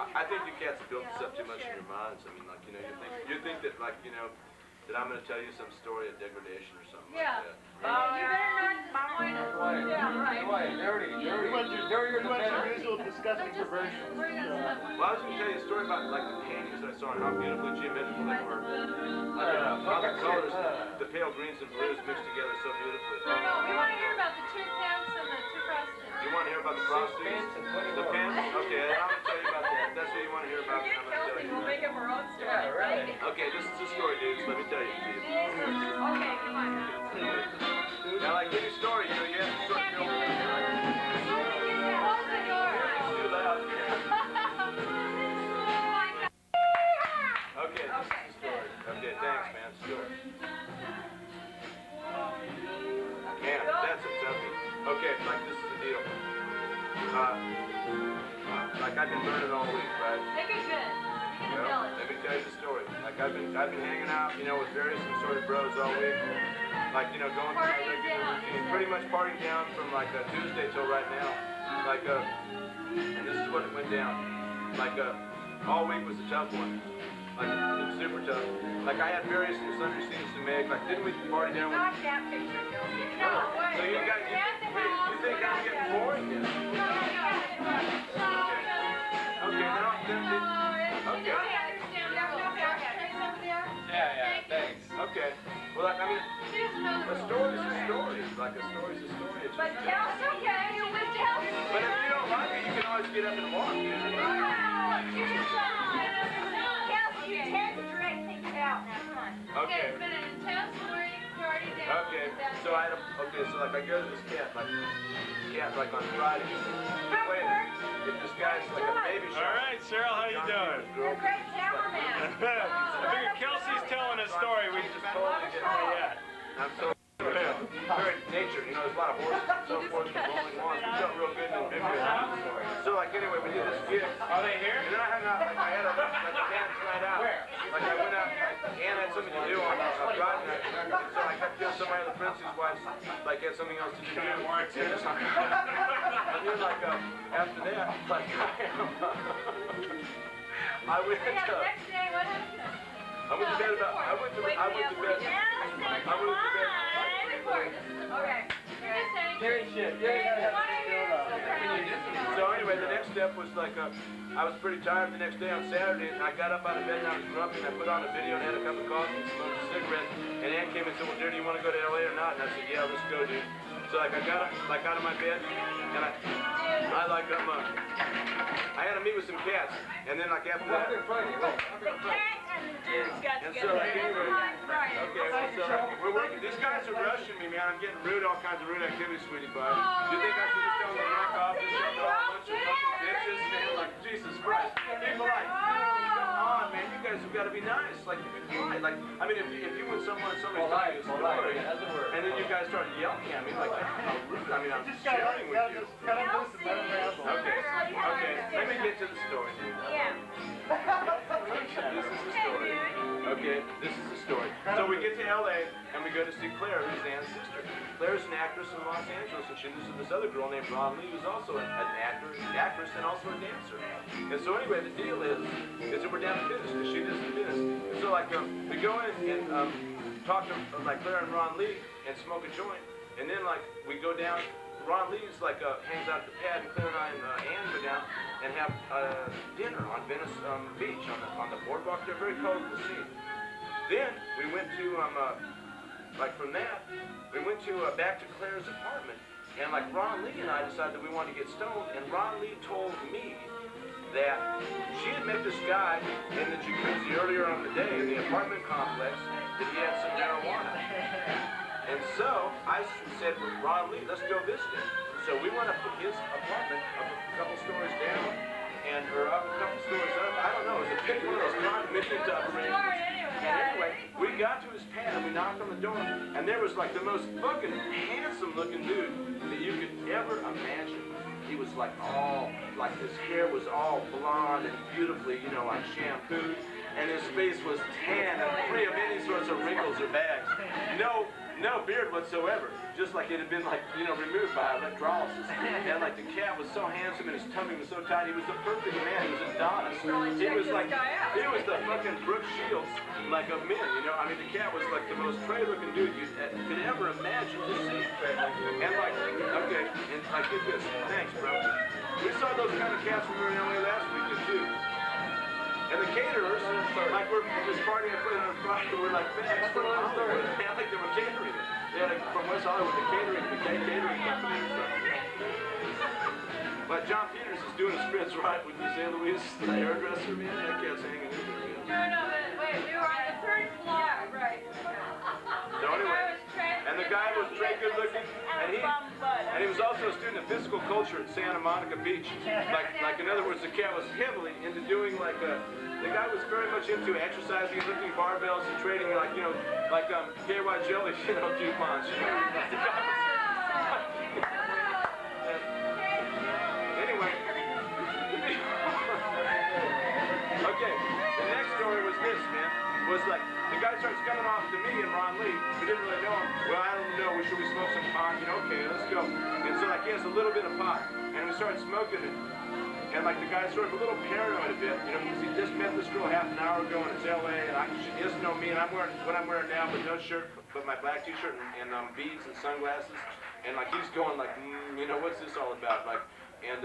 I think you cats built this up too much in your minds. I mean, like, you know, you think that, like, you know, that I'm going to tell you some story of degradation or something like that. You better not disappoint us. Yeah, right. Dirty. You want your usual disgusting perversion. Well, I was going to tell you a story about, like, the paintings that I saw and how beautifully geometrical they were. Like, how the colors, the pale greens and blues mixed together so beautifully. No, we want to hear about the two pimps and the two prostitutes. You want to hear about the prostitutes? The pimps? Okay, I'm going to tell you about that. That's what you want to hear about. I'm going to tell you. We'll make up our own story. Yeah, right. Okay, this is a story, dudes. Let me tell you. Okay, come on. Now, like any story, you know, you have to sort of build it up. Close the door. It's too loud. Okay, this is the story. Okay, thanks, man. Story. Man, that's a toughie. Okay, like this is the deal. Like I've been learning all week, right? Make it good. Well, let me tell you the story. Like I've been hanging out, you know, with various assorted bros all week. Like, you know, going through my regular routine. Pretty much partying down from like Tuesday till right now. Like and this is what it went down. Like all week was a tough one. Like it was super tough. Like I had various and sundry scenes to make. Like didn't we party down with? Not that picture, Josie. No way. So you guys, you think I'm getting boring then? Okay, now okay. Yeah, thanks. Okay. Well, like, I mean, a story's a story. Like a story's a story. It's But just, tell us, okay, you wish to help us. but if you don't like it, you can always get up and walk. You tend to drag things out now, come on. Okay. It's been an intense morning party day. Okay. So I had so like I go to this cat like on Friday. If this guy's like a baby shark. All right, Cheryl, how you doing? You're a great cameraman. I figured Kelsey's telling a story. We just totally get yeah. I'm so very nature, you know, there's a lot of horses and so forth and rolling lawns. We felt real good in February. So like anyway, we did this gig. Are they here? And then I hung out, like I had a dance night out. Like I went out, Ann had something to do on Friday night. So like I killed somebody of the Prince's wives, like had something else to do. And then like after that, like I went Yeah, the next day, what happened? I went to bed about, I went to bed. Okay. Carry shit. So anyway, the next step was like I was pretty tired the next day on Saturday, and I got up out of bed and I was grumpy, and I put on a video and had a cup of coffee and smoked a cigarette. And Ann came and said, well, dude, do you want to go to LA or not? And I said, yeah, let's go, dude. So like I got up, like out of my bed, and I had to meet with some cats, and then like after that. The cat and the dudes got And together. so like anyway, Right. okay, so we're working. These guys are rushing me, man. I'm getting rude, all kinds of rude activities, sweetie pie. Do you think I should just tell them to knock off this bunch of fucking bitches, man? Like Jesus Christ, be polite. Come on, man. You guys have got to be nice. Like you be polite. Like I mean, if you and somebody's telling you a story, and then you guys start yelling at me, like how rude. I mean, I'm sharing with you. Okay. Let me get to the story, dude. Yeah. This is the story. Okay, this is the story. So we get to LA and we go to see Claire, who's Ann's sister. Claire's an actress in Los Angeles, and she lives with this other girl named Ron Lee, who's also an actress and also a dancer. And so anyway, the deal is that we're down to business because she does the business. And so like we go in and talk to like Claire and Ron Lee and smoke a joint, and then like we go down. Ron Lee's like hangs out at the pad, and Claire and I and Ann go down and have dinner on Venice Beach on the boardwalk. They're very colorful scene. Then we went to like from that we went to back to Claire's apartment, and like Ron Lee and I decided that we wanted to get stoned, and Ron Lee told me that she had met this guy in the jacuzzi earlier on the day in the apartment complex that he had some marijuana. And so I said, well, Ron Lee, let's go visit him. So we went up to his apartment up a couple stories down, or up a couple stories up. I don't know, it was one of those condominium type arrangements. And anyway, we got to his pad and we knocked on the door, and there was like the most fucking handsome looking dude that you could ever imagine. He was like his hair was all blonde and beautifully, you know, like shampooed, and his face was tan and free of any sorts of wrinkles or bags. No beard whatsoever, just like it had been like, you know, removed by electrolysis. And like the cat was so handsome and his tummy was so tight, he was the perfect man. He was a Adonis. He was the fucking Brooke Shields, like of men, you know. I mean, the cat was like the most prey-looking dude you could ever imagine to see. And like, okay, and like, get this. Thanks, bro. We saw those kind of cats when we were in LA last weekend too. And the caterers, like we're just partying on Friday, we're like, thanks from Hollywood. Man, like they were catering it. They had like, from West Hollywood, the catering company and stuff. Like John Peters is doing his Prince right with you, St. Louis, the hairdresser, man. That cat's hanging in there, man. No, wait, we were on the third floor. Yeah, right. So anyway, and the guy was very good looking, and he was also a student of physical culture at Santa Monica Beach. Like in other words, the cat was heavily into doing like the guy was very much into exercising, lifting barbells and trading like, you know, like KY jelly, you know, coupons. Anyway. Okay, the next story was this, man. Was like, the guy starts coming off to me and Ron Lee. We didn't really know him. Well, I don't know. Should we smoke some pot? You know, okay, let's go. And so like he has a little bit of pot. And we started smoking it. And like the guy's sort of a little paranoid a bit, you know, because he just met this girl half an hour ago and it's LA and she doesn't know me and I'm wearing what I'm wearing now, but no shirt, but my black t-shirt and beads and sunglasses. And like he's going like, you know, what's this all about? Like, and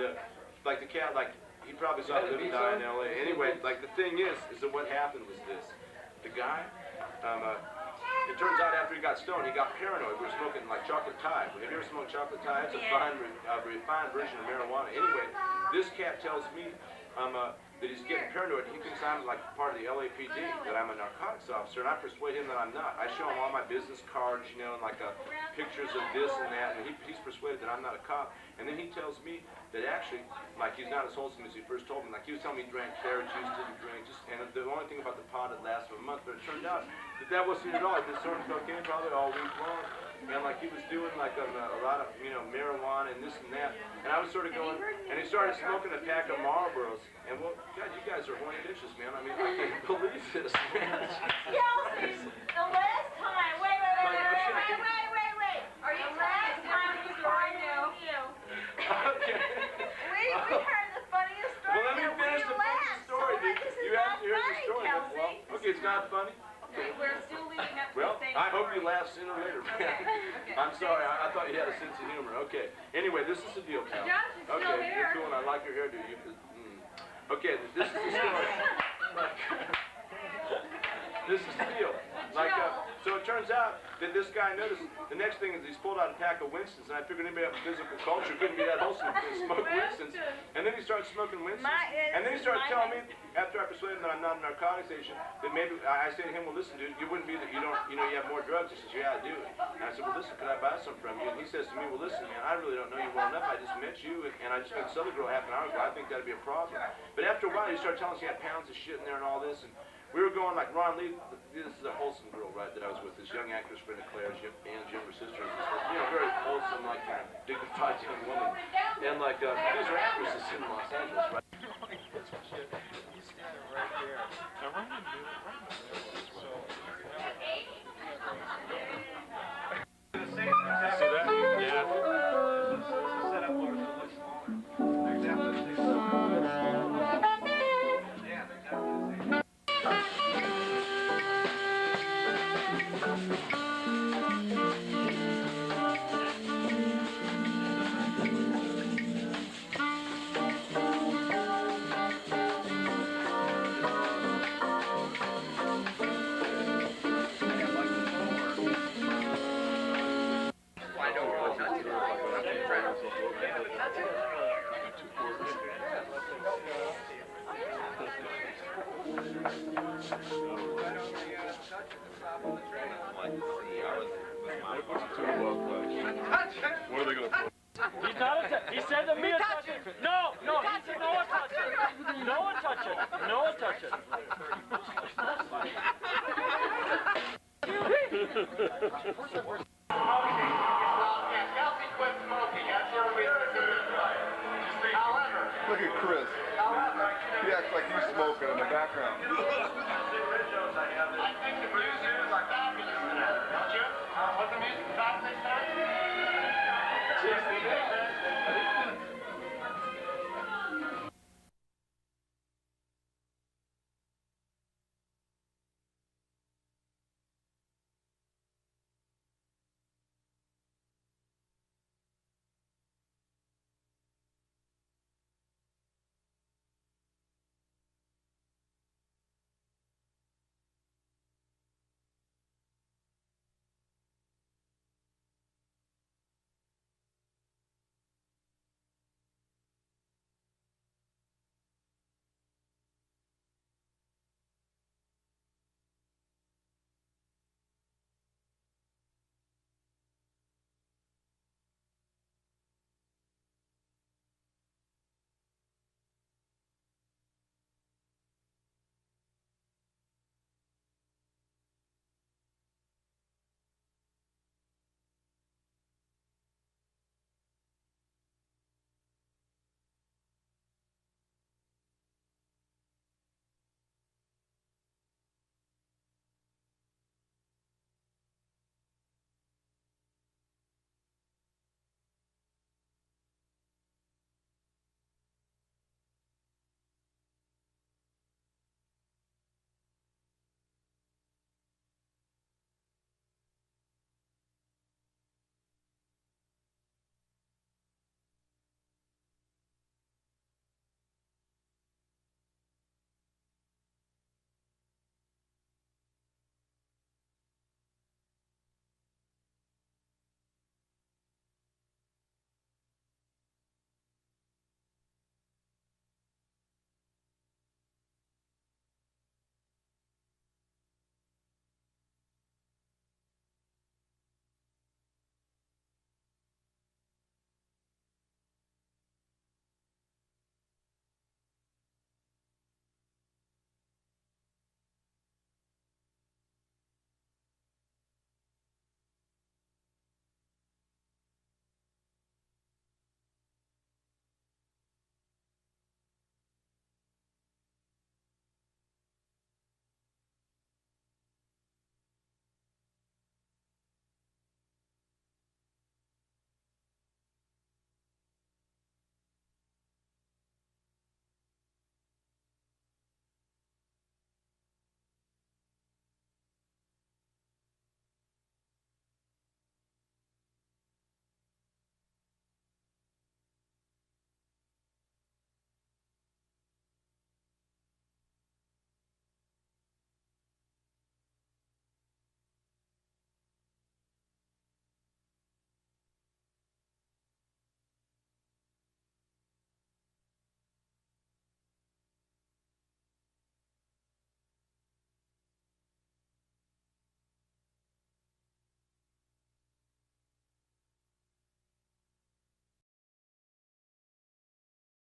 like the cat, like he probably saw Live and Die in LA. Anyway, like the thing is that what happened was this. The guy, it turns out after he got stoned, he got paranoid. We were smoking like chocolate Thai. Have you ever smoked chocolate Thai? It's a refined version of marijuana. Anyway, this cat tells me that he's getting paranoid. He thinks I'm like part of the LAPD, that I'm a narcotics officer, and I persuade him that I'm not. I show him all my business cards, you know, and like pictures of this and that, and he's persuaded that I'm not a cop. And then he tells me that actually, like he's not as wholesome as he first told me. Like he was telling me he drank carrot juice, didn't drink, and the only thing about the pot had lasted a month, but it turned out that wasn't it at all. He'd been snorting cocaine probably all week long. And like he was doing like a lot of, you know, marijuana and this and that. And I was sort of going, and he started smoking a pack of Marlboros. And well, God, you guys are horny bitches, man. I mean, I can't believe this, man. Kelsey, the last time, wait. Are you last time we saw you? Okay. We heard the funniest story. Well, let me finish the fucking story, dude. You have to hear the story. Well, okay, it's not funny. We're still leading up to Well, the same I hope story. you laugh sooner or later. Okay. I'm sorry, I thought you had a sense of humor. Okay. Anyway, this is the deal, Cal. Josh is still Okay, here. you're cool, and I like your hairdo. Okay, this is the story. This is the deal. Like, so it turns out that this guy noticed, the next thing is he's pulled out a pack of Winstons, and I figured anybody with physical culture couldn't be that wholesome to smoke Winstons. And then he started smoking Winstons. And then he started telling me, after I persuaded him that I'm not a narcotics agent, that maybe, I said to him, well, listen, dude, you wouldn't be that you don't, you know, you have more drugs. He says, yeah, I do. And I said, well, listen, could I buy some from you? And he says to me, well, listen, man, I really don't know you well enough. I just met you, and I just met this other girl half an hour ago. I think that'd be a problem. But after a while, he started telling us he had pounds of shit in there and all this, and we were going like Ron Lee. This is a wholesome girl, right, that I was with. This young actress friend of Claire's, Anne's younger sister. You know, very wholesome, like kind of dignified young woman. And like these are actresses in Los Angeles, right? He's standing right there. Now run and do it. Run and do it. So see that? Yeah. This is the setup where it's a little smaller. Exactly the same size. Yeah, exactly the same. What are they going to put? He said to me to touch it. No, he said no one touch it. No one touch it. No one touch it. Look at Chris. He acts like he's smoking in the background. I think the music is fabulous, don't you? Was the music fabulous?